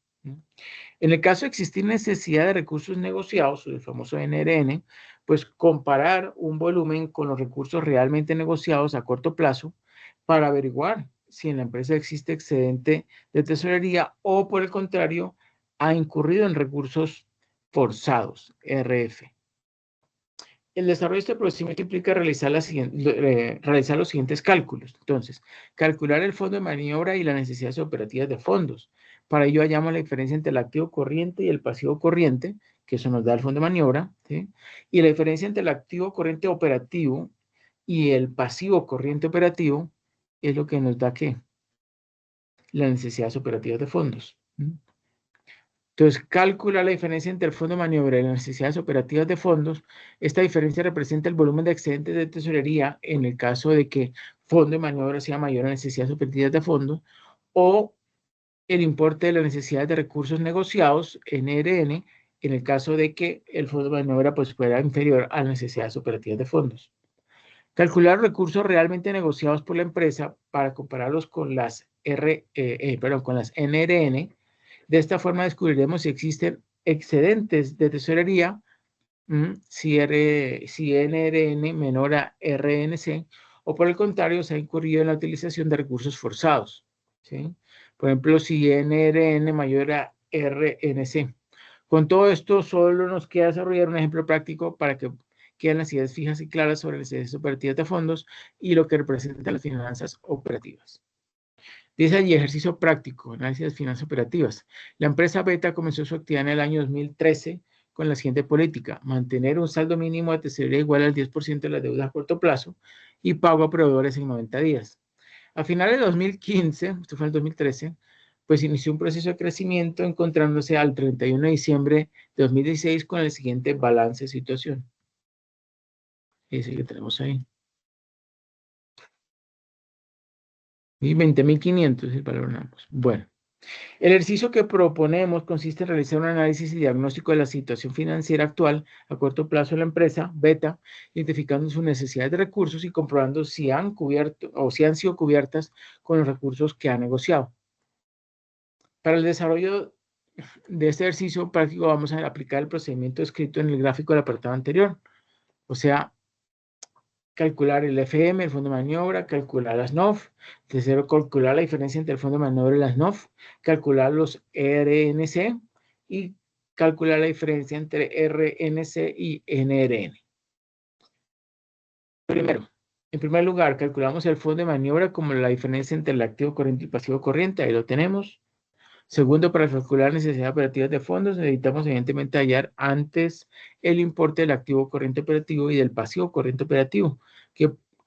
En el caso de existir necesidad de recursos negociados, el famoso NRN, pues comparar un volumen con los recursos realmente negociados a corto plazo para averiguar si en la empresa existe excedente de tesorería o, por el contrario, ha incurrido en recursos forzados, RF. El desarrollo de este procedimiento implica realizar los siguientes cálculos. Entonces, calcular el fondo de maniobra y las necesidades operativas de fondos. Para ello hallamos la diferencia entre el activo corriente y el pasivo corriente, que eso nos da el fondo de maniobra, ¿sí? Y la diferencia entre el activo corriente operativo y el pasivo corriente operativo es lo que nos da, ¿qué? Las necesidades operativas de fondos. Entonces, calcula la diferencia entre el fondo de maniobra y las necesidades operativas de fondos. Esta diferencia representa el volumen de excedentes de tesorería en el caso de que fondo de maniobra sea mayor a las necesidades operativas de fondos, o el importe de las necesidades de recursos negociados, NRN, en el caso de que el fondo de maniobra pues, fuera inferior a las necesidades operativas de fondos. Calcular recursos realmente negociados por la empresa para compararlos con las con las NRN. De esta forma descubriremos si existen excedentes de tesorería, si NRN menor a RNC, o por el contrario, se ha incurrido en la utilización de recursos forzados, ¿sí? Por ejemplo, si NRN mayor a RNC. Con todo esto, solo nos queda desarrollar un ejemplo práctico para que queden las ideas fijas y claras sobre las necesidades operativas de fondos y lo que representan las finanzas operativas. Dice allí, ejercicio práctico, análisis de finanzas operativas. La empresa Beta comenzó su actividad en el año 2013 con la siguiente política: mantener un saldo mínimo de tesorería igual al 10% de las deudas a corto plazo y pago a proveedores en 90 días. A finales de 2015, esto fue en el 2013, pues inició un proceso de crecimiento encontrándose al 31 de diciembre de 2016 con el siguiente balance de situación. Ese que tenemos ahí. Y 20.500 es el valor en ambos. Bueno. El ejercicio que proponemos consiste en realizar un análisis y diagnóstico de la situación financiera actual a corto plazo de la empresa Beta, identificando sus necesidades de recursos y comprobando si han cubierto o si han sido cubiertas con los recursos que ha negociado. Para el desarrollo de este ejercicio práctico vamos a aplicar el procedimiento descrito en el gráfico del apartado anterior, o sea, calcular el FM, el fondo de maniobra, calcular las NOF, tercero, calcular la diferencia entre el fondo de maniobra y las NOF, calcular los RNC y calcular la diferencia entre RNC y NRN. Primero, en primer lugar, calculamos el fondo de maniobra como la diferencia entre el activo corriente y el pasivo corriente, ahí lo tenemos. Segundo, para calcular necesidades operativas de fondos, necesitamos evidentemente hallar antes el importe del activo corriente operativo y del pasivo corriente operativo,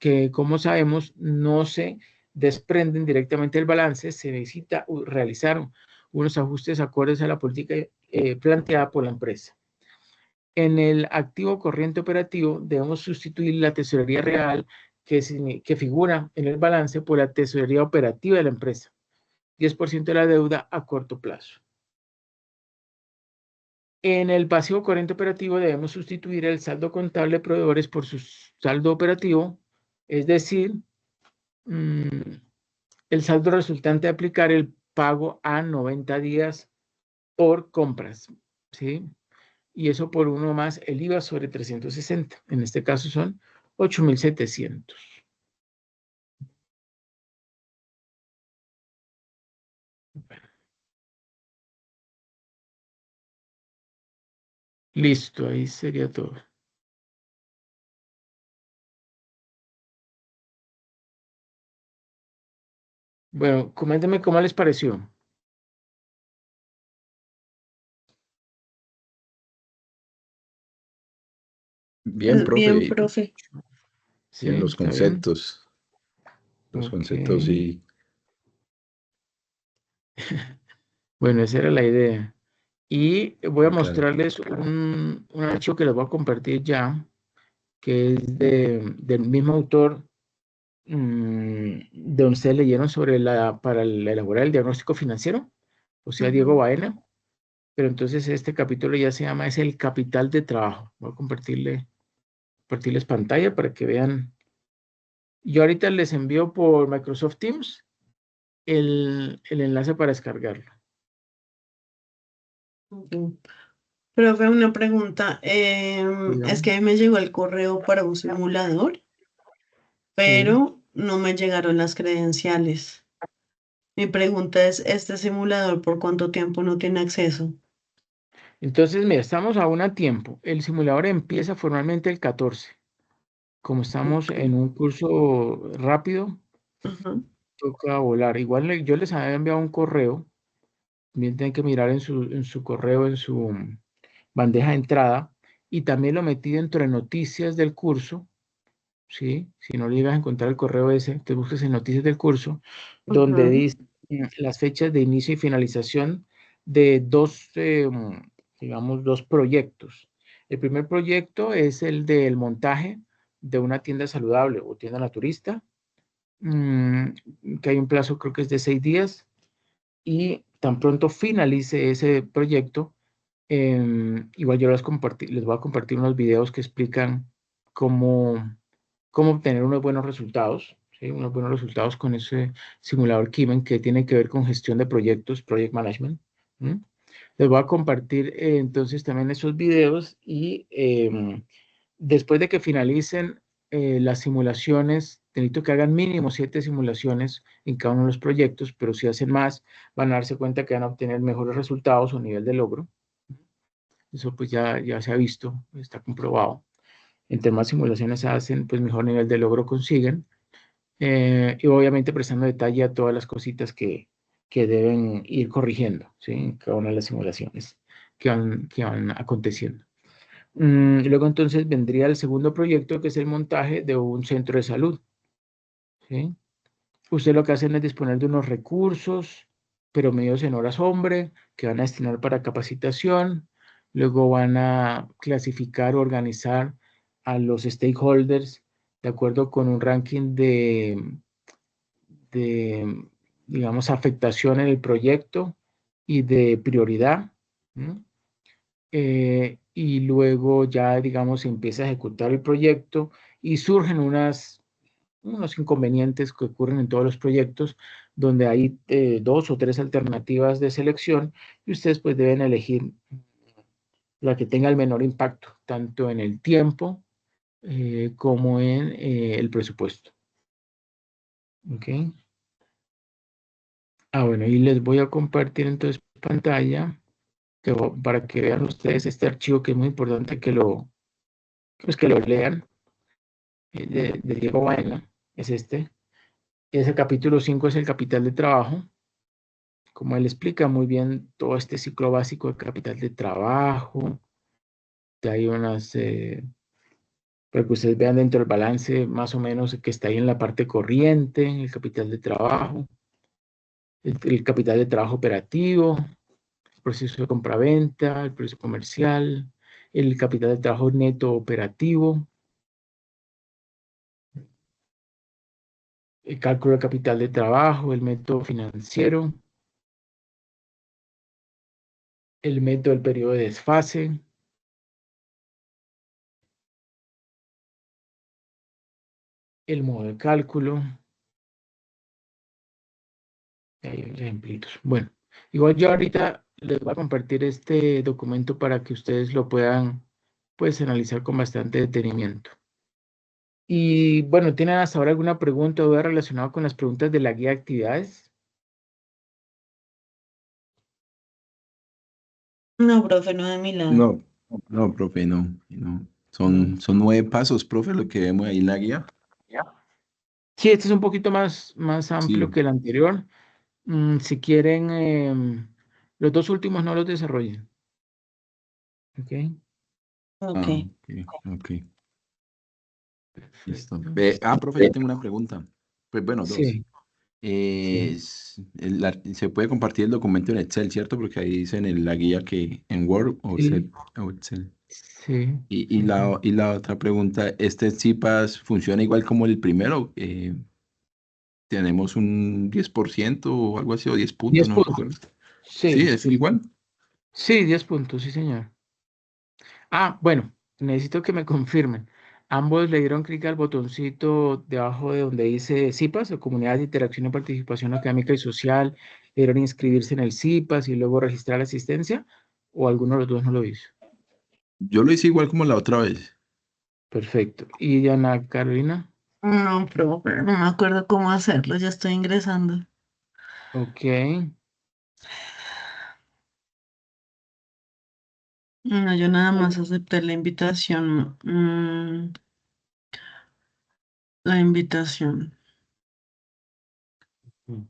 que como sabemos no se desprenden directamente del balance, se necesita realizar unos ajustes acordes a la política planteada por la empresa. En el activo corriente operativo debemos sustituir la tesorería real que figura en el balance por la tesorería operativa de la empresa. 10% de la deuda a corto plazo. En el pasivo corriente operativo debemos sustituir el saldo contable de proveedores por su saldo operativo, es decir, el saldo resultante de aplicar el pago a 90 días por compras, ¿sí? Y eso por uno más el IVA sobre 360. En este caso son 8.700. Bueno. Listo, ahí sería todo. Bueno, coméntenme cómo les pareció. Bien, profe. Bien, profe. Sí, Bien, los ¿está bien? conceptos. Los Ok. conceptos, sí. Bueno, esa era la idea. Y voy a Claro. mostrarles un archivo que les voy a compartir ya, que es del mismo autor, donde ustedes leyeron sobre para elaborar el diagnóstico financiero, o sea, Diego Baena. Pero entonces este capítulo ya se llama, es el capital de trabajo. Voy a compartirles pantalla para que vean. Yo ahorita les envío por Microsoft Teams el enlace para descargarlo. Profe, una pregunta. Es que a mí me llegó el correo para un simulador, pero no me llegaron las credenciales. Mi pregunta es, ¿este simulador por cuánto tiempo no tiene acceso? Entonces, mira, estamos aún a tiempo. El simulador empieza formalmente el 14. Como estamos Ok. en un curso rápido, Ajá. toca volar. Igual yo les había enviado un correo. También tienen que mirar en su correo, en su bandeja de entrada. Y también lo metí dentro de noticias del curso. ¿Sí? Si no llegas a encontrar el correo ese, te buscas en noticias del curso, donde Ajá. dice las fechas de inicio y finalización de dos, digamos, dos proyectos. El primer proyecto es el del montaje de una tienda saludable o tienda naturista, que hay un plazo, creo que es de 6 días, y tan pronto finalice ese proyecto, igual yo les voy a compartir unos videos que explican cómo, cómo obtener unos buenos resultados, ¿sí? Unos buenos resultados con ese simulador Kimen que tiene que ver con gestión de proyectos, project management. ¿Mm? Les voy a compartir entonces también esos videos y después de que finalicen las simulaciones, necesito que hagan mínimo 7 simulaciones en cada uno de los proyectos, pero si hacen más, van a darse cuenta que van a obtener mejores resultados o nivel de logro. Eso pues ya se ha visto, está comprobado. Entre más simulaciones se hacen, pues mejor nivel de logro consiguen. Y obviamente prestando detalle a todas las cositas que deben ir corrigiendo, ¿sí? En cada una de las simulaciones que van aconteciendo. Luego entonces vendría el segundo proyecto, que es el montaje de un centro de salud, ¿sí? Usted lo que hacen es disponer de unos recursos, pero medidos en horas hombre, que van a destinar para capacitación. Luego van a clasificar, organizar a los stakeholders de acuerdo con un ranking de digamos, afectación en el proyecto y de prioridad. ¿Mm? Y luego ya, digamos, se empieza a ejecutar el proyecto y surgen unos inconvenientes que ocurren en todos los proyectos, donde hay 2 o 3 alternativas de selección y ustedes pues deben elegir la que tenga el menor impacto, tanto en el tiempo como en el presupuesto. ¿Ok? Bueno, y les voy a compartir entonces pantalla para que vean ustedes este archivo que es muy importante pues que lo lean, de Diego Baena, es este. Ese capítulo 5 es el capital de trabajo. Como él explica muy bien todo este ciclo básico de capital de trabajo, hay unas, para que ustedes vean dentro del balance más o menos que está ahí en la parte corriente, el capital de trabajo, el capital de trabajo operativo, el proceso de compraventa, el proceso comercial, el capital de trabajo neto operativo, el cálculo de capital de trabajo, el método financiero, el método del periodo de desfase, el modo de cálculo. Hay ejemplitos. Bueno, igual yo ahorita les voy a compartir este documento para que ustedes lo puedan, pues, analizar con bastante detenimiento. Y bueno, ¿tienen hasta ahora alguna pregunta o duda relacionada con las preguntas de la guía de actividades? No, profe, no de mi lado. No, no, profe, no, no. Son 9 pasos, profe, lo que vemos ahí en la guía. Sí, este es un poquito más amplio Sí. que el anterior. Si quieren, los dos últimos no los desarrollen. ¿Ok? Ok. Ah, ok, ok. Listo. Perfecto. Profe, yo tengo una pregunta. Pues bueno, dos. Sí, sí. Se puede compartir el documento en Excel, ¿cierto? Porque ahí dice en la guía que en Word o Sí, Excel. sí, Y, y sí, sí. la, y la otra pregunta, ¿este CIPAS funciona igual como el primero? ¿Tenemos un 10% o algo así, o 10 puntos? 10 No recuerdo. puntos. Sí, Sí, es sí. igual. Sí, 10 puntos, sí, señor. Bueno, necesito que me confirmen. Ambos le dieron clic al botoncito debajo de donde dice CIPAS, o Comunidad de Interacción y Participación Académica y Social. Le dieron inscribirse en el CIPAS y luego registrar la asistencia, o alguno de los dos no lo hizo. Yo lo hice igual como la otra vez. Perfecto. ¿Y Ana Carolina? No, profe, no me acuerdo cómo hacerlo, ya estoy ingresando. Ok. No, yo nada más acepté la invitación. La invitación. Mm.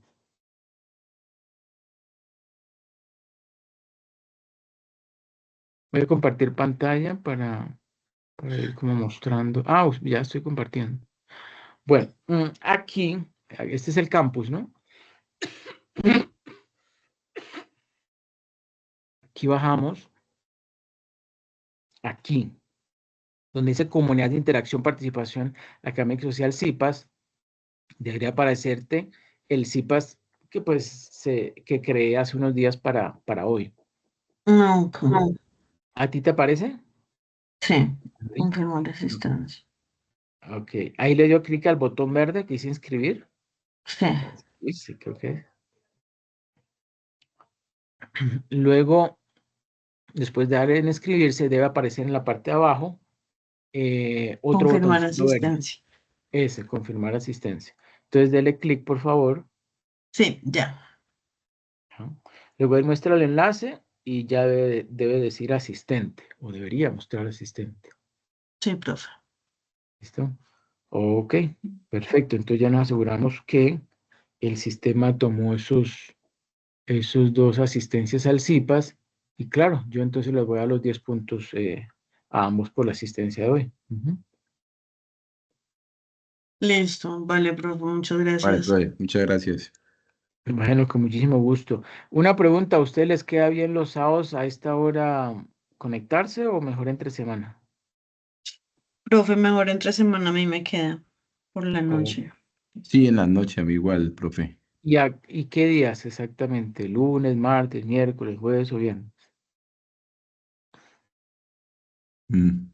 Voy a compartir pantalla para ir como mostrando. Ah, ya estoy compartiendo. Bueno, aquí, este es el campus, ¿no? Aquí bajamos, aquí, donde dice Comunidad de Interacción, Participación Académica y Social, CIPAS, debería aparecerte el CIPAS que pues que creé hace unos días para hoy. No, ¿A ti te aparece? sí, Sí. confirmar asistencia. Ok, ahí le dio clic al botón verde que dice inscribir. Sí, Uy, sí, creo que. Luego, después de dar en inscribirse, debe aparecer en la parte de abajo otro confirmar botoncito verde. asistencia. Ese, confirmar asistencia. Entonces, dele clic, por favor. Sí, ya. Ajá. Luego él muestra el enlace y ya debe decir asistente, o debería mostrar asistente. Sí, profe. ¿Listo? Ok, perfecto. Entonces ya nos aseguramos que el sistema tomó esos dos asistencias al CIPAS. Y claro, yo entonces les voy a los 10 puntos a ambos por la asistencia de hoy. Ujú. Listo, vale, profe, muchas Vale, gracias. profe, muchas gracias. Bueno, con muchísimo gusto. Una pregunta, ¿a ustedes les queda bien los sábados a esta hora conectarse o mejor entre semana? Profe, mejor entre semana a mí me queda por la O- noche. Sí, en la noche, a mí igual, profe. ¿Y qué días exactamente? ¿Lunes, martes, miércoles, jueves o viernes? Mm,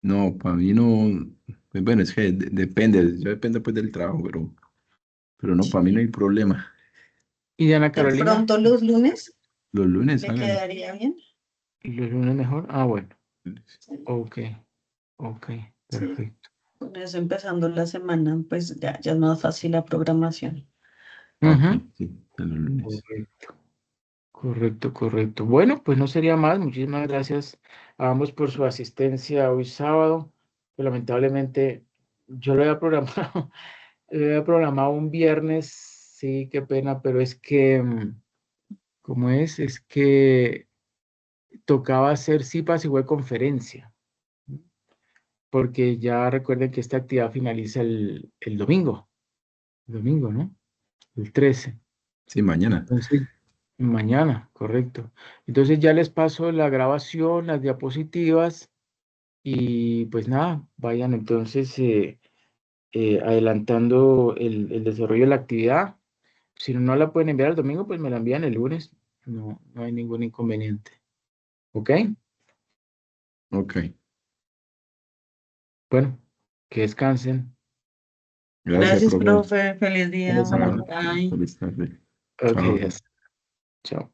No, para mí no, pues bueno, es que depende, yo depende pues del trabajo, pero no, para mí no hay problema. ¿Y Ana De Carolina? pronto los lunes Los lunes, le hágale. quedaría bien. ¿Los lunes mejor? Ah, bueno. Ok, ok, Sí. perfecto. Con eso empezando la semana, pues ya es más fácil la programación. Ok, Ujú. sí, de los lunes. Correcto, correcto, correcto. Bueno, pues no sería más. Muchísimas gracias a ambos por su asistencia hoy sábado. Pues, lamentablemente, yo lo había programado, lo había programado un viernes. Sí, qué pena, pero es que, ¿cómo es? Es que tocaba hacer CIPAS y web conferencia, porque ya recuerden que esta actividad finaliza el domingo, ¿no? El 13. Sí, mañana. Entonces, mañana, correcto. Entonces ya les paso la grabación, las diapositivas y pues nada, vayan entonces adelantando el desarrollo de la actividad. Si no la pueden enviar el domingo, pues me la envían el lunes. No, no hay ningún inconveniente. ¿Ok? Ok, Bueno, que descansen. gracias, Gracias, profe. profe. Feliz día. Buena semana. Bye. Feliz tarde. Ok, Chao. yes. Chao.